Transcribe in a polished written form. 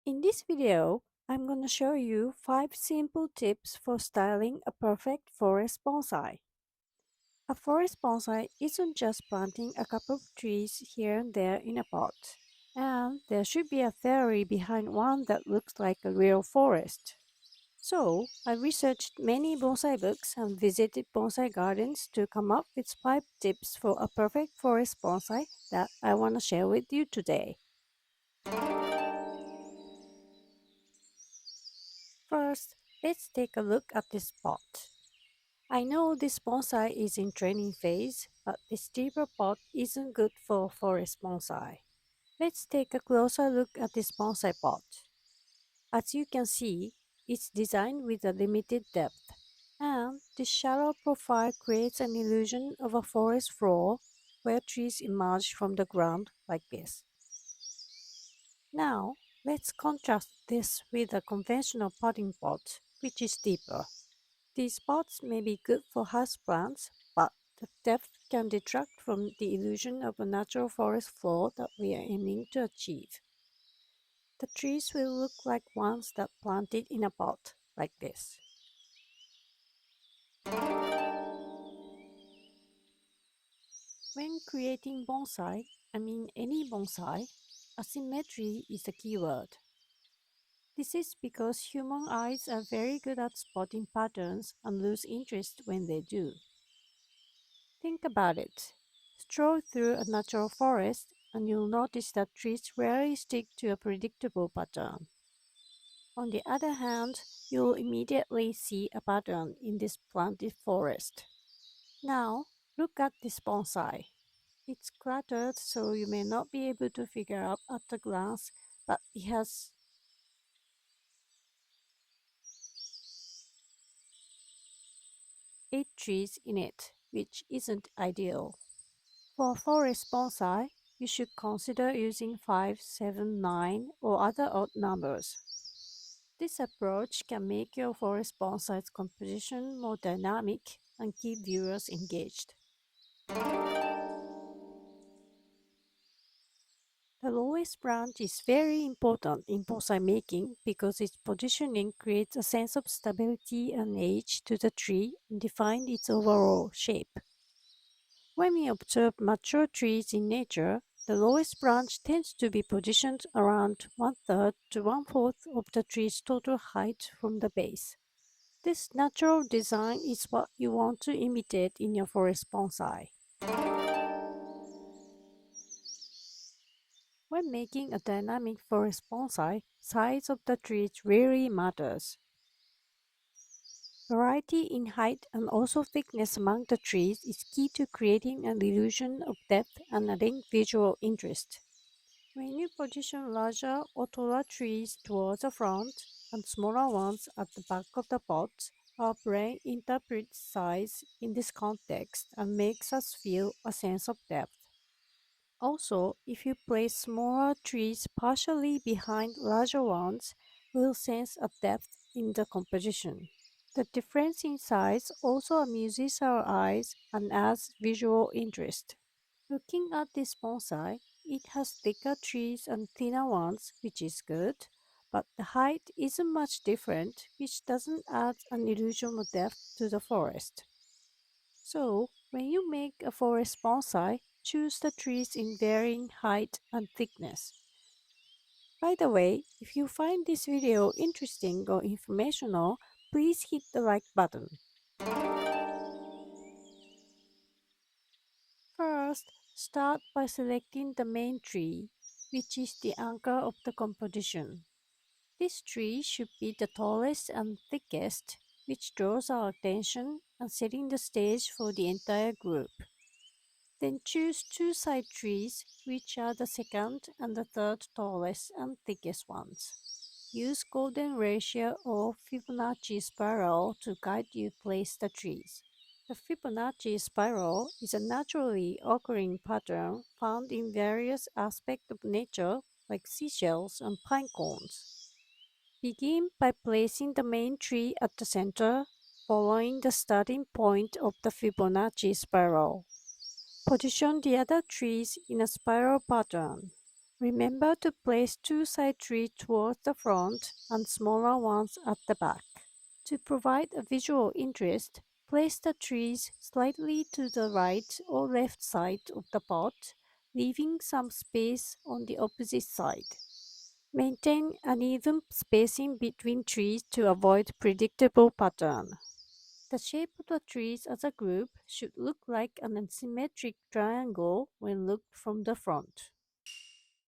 In this video, I'm going to show you 5 simple tips for styling a perfect forest bonsai. A forest bonsai isn't just planting a couple of trees here and there in a pot. And there should be a theory behind one that looks like a real forest. So, I researched many bonsai books and visited bonsai gardens to come up with 5 tips for a perfect forest bonsai that I want to share with you today. First, let's take a look at this pot. I know this bonsai is in training phase, but this deeper pot isn't good for forest bonsai. Let's take a closer look at this bonsai pot. As you can see, it's designed with a limited depth, and this shallow profile creates an illusion of a forest floor where trees emerge from the ground like this. Now, let's contrast this with a conventional potting pot, which is deeper. These pots may be good for houseplants, but the depth can detract from the illusion of a natural forest floor that we are aiming to achieve. The trees will look like ones that planted in a pot, like this. When creating bonsai, I mean any bonsai, asymmetry is the keyword. This is because human eyes are very good at spotting patterns and lose interest when they do. Think about it. Stroll through a natural forest and you'll notice that trees rarely stick to a predictable pattern. On the other hand, you'll immediately see a pattern in this planted forest. Now, look at this bonsai. It's cluttered, so you may not be able to figure out at a glance, but it has 8 trees in it, which isn't ideal. For forest bonsai, you should consider using 5, 7, 9, or other odd numbers. This approach can make your forest bonsai's composition more dynamic and keep viewers engaged. The lowest branch is very important in bonsai making because its positioning creates a sense of stability and age to the tree and defines its overall shape. When we observe mature trees in nature, the lowest branch tends to be positioned around one-third to one-fourth of the tree's total height from the base. This natural design is what you want to imitate in your forest bonsai. When making a dynamic forest bonsai, size of the trees really matters. Variety in height and also thickness among the trees is key to creating an illusion of depth and adding visual interest. When you position larger or taller trees towards the front and smaller ones at the back of the pot, our brain interprets size in this context and makes us feel a sense of depth. Also, if you place smaller trees partially behind larger ones, we'll sense a depth in the composition. The difference in size also amuses our eyes and adds visual interest. Looking at this bonsai, it has thicker trees and thinner ones, which is good, but the height isn't much different, which doesn't add an illusion of depth to the forest. So, when you make a forest bonsai, choose the trees in varying height and thickness. By the way, if you find this video interesting or informational, please hit the like button. First, start by selecting the main tree, which is the anchor of the composition. This tree should be the tallest and thickest, which draws our attention and setting the stage for the entire group. Then choose two side trees, which are the second and the third tallest and thickest ones. Use golden ratio or Fibonacci spiral to guide you place the trees. The Fibonacci spiral is a naturally occurring pattern found in various aspects of nature like seashells and pine cones. Begin by placing the main tree at the center, following the starting point of the Fibonacci spiral. Position the other trees in a spiral pattern. Remember to place two side trees towards the front and smaller ones at the back. To provide a visual interest, place the trees slightly to the right or left side of the pot, leaving some space on the opposite side. Maintain an even spacing between trees to avoid predictable pattern. The shape of the trees as a group should look like an asymmetric triangle when looked from the front.